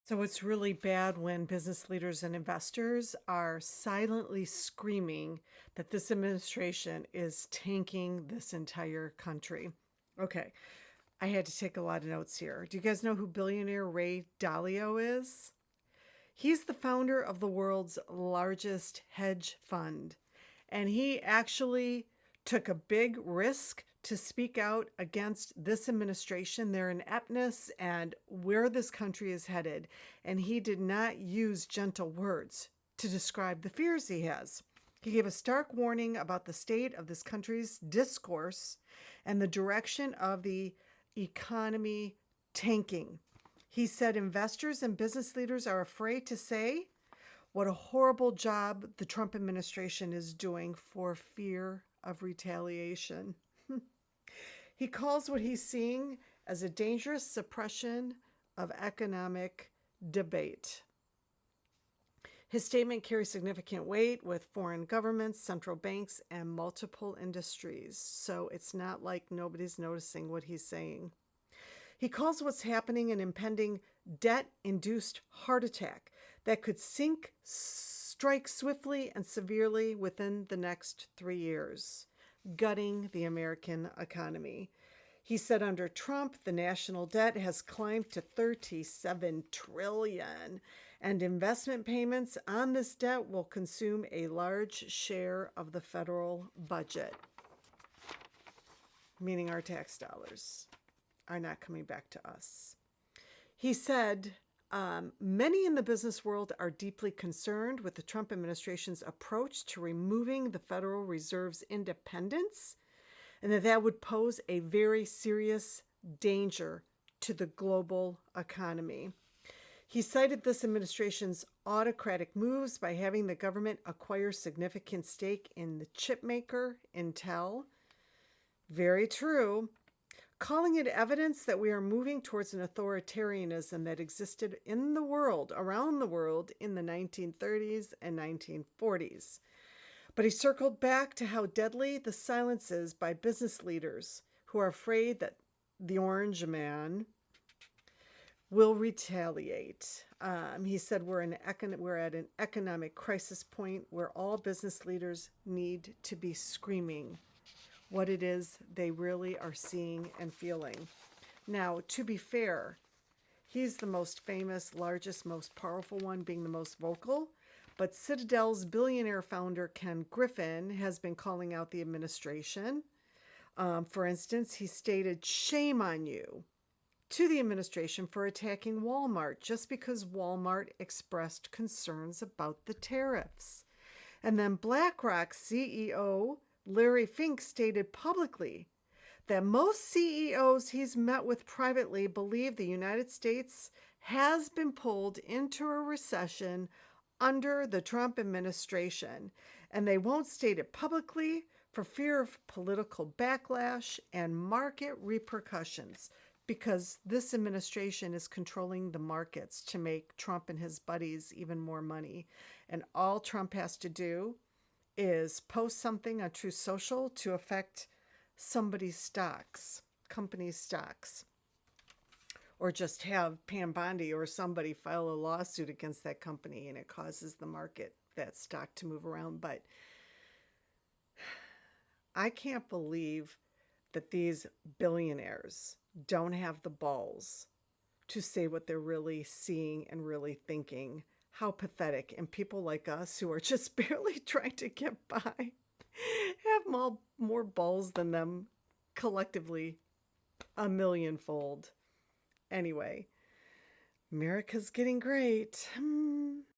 So it's really bad when business leaders and investors are silently screaming that this administration is tanking this entire country. Okay, I had to take a lot of notes here. Do you guys know who billionaire Ray Dalio is? He's the founder of the world's largest hedge fund. And he actually took a big risk to speak out against this administration, their ineptness, and where this country is headed. And he did not use gentle words to describe the fears he has. He gave a stark warning about the state of this country's discourse and the direction of the economy tanking. He said investors and business leaders are afraid to say what a horrible job the Trump administration is doing for fear of retaliation. He calls what he's seeing as a dangerous suppression of economic debate. His statement carries significant weight with foreign governments, central banks, and multiple industries. So it's not like nobody's noticing what he's saying. He calls what's happening an impending debt-induced heart attack that could strike swiftly and severely within the next 3 years, gutting the American economy. He said under Trump, the national debt has climbed to 37 trillion, and investment payments on this debt will consume a large share of the federal budget, meaning our tax dollars are not coming back to us. He said, many in the business world are deeply concerned with the Trump administration's approach to removing the Federal Reserve's independence, and that would pose a very serious danger to the global economy. He cited this administration's autocratic moves by having the government acquire significant stake in the chip maker, Intel. Very true. Calling it evidence that we are moving towards an authoritarianism that existed in the world, around the world, in the 1930s and 1940s. But he circled back to how deadly the silence is by business leaders who are afraid that the orange man will retaliate. He said we're at an economic crisis point where all business leaders need to be screaming what it is they really are seeing and feeling. Now, to be fair, he's the most famous, largest, most powerful one, being the most vocal. But Citadel's billionaire founder, Ken Griffin, has been calling out the administration. For instance, he stated, "Shame on you," to the administration for attacking Walmart just because Walmart expressed concerns about the tariffs. And then BlackRock CEO Larry Fink stated publicly that most CEOs he's met with privately believe the United States has been pulled into a recession under the Trump administration, and they won't state it publicly for fear of political backlash and market repercussions, because this administration is controlling the markets to make Trump and his buddies even more money. And all Trump has to do is post something on Truth Social to affect somebody's stocks, company's stocks, or just have Pam Bondi or somebody file a lawsuit against that company and it causes the market, that stock, to move around. But I can't believe that these billionaires don't have the balls to say what they're really seeing and really thinking. How pathetic. And people like us who are just barely trying to get by have more balls than them collectively, a millionfold. Anyway, America's getting great.